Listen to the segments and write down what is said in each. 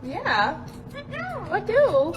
Yeah. What do?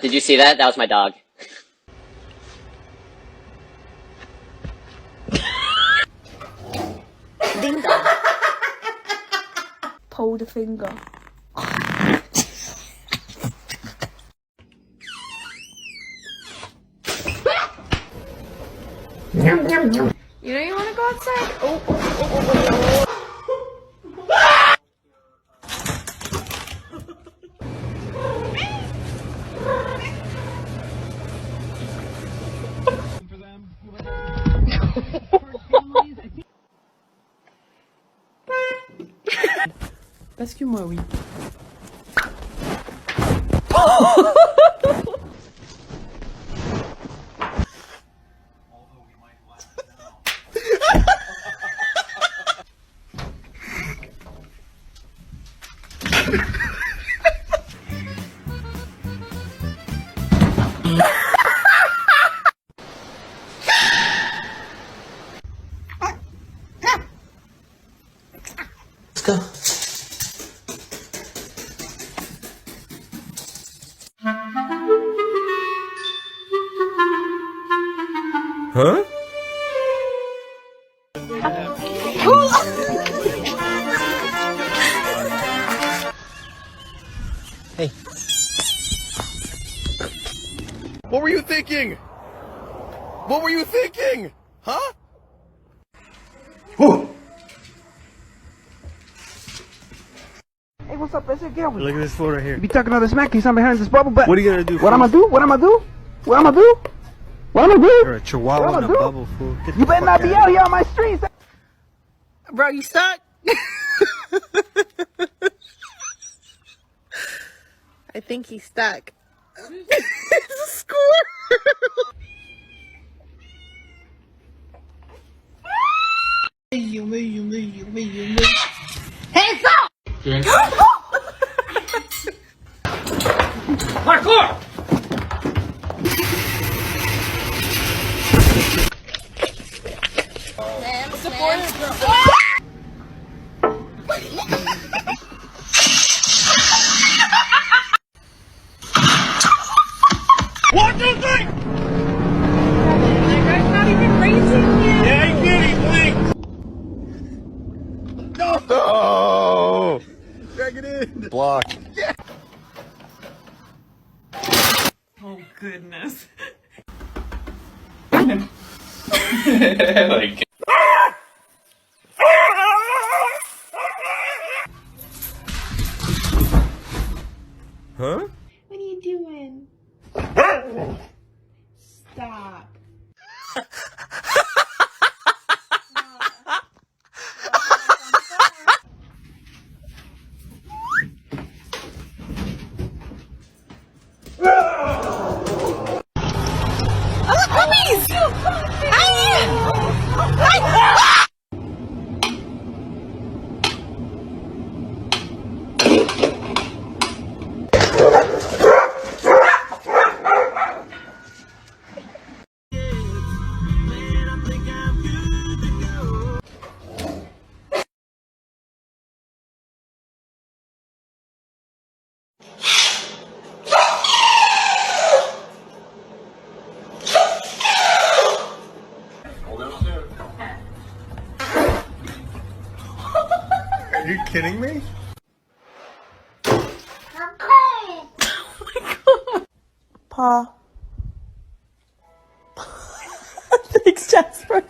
Did you see that? That was my dog. Ding dong. Pull the finger. You know you want to go outside? Oh. Parce que moi, oui. Let's go. Huh? Hey. What were you thinking? What were you thinking? Huh? Whew. Hey, what's up? That's it, Gilbert. Look at this photo here. You be talking all this smack, he's not behind this bubble butt. What are you gonna do? What I'm gonna do? What I'm gonna do? What I'm gonna do? What I'm gonna do? You're a chihuahua in a bubble, fool. You better not be out here on my streets. Bro, you stuck? I think he's stuck. Score! Hands up! Parkour! What do you think? That guy's not even racing yet. Yeah, he did, he blinked. No! Drag it in. Block. Yeah. Oh, goodness. Like. Huh? What are you doing? Stop. Are you kidding me? Paw. Thanks, Jasper.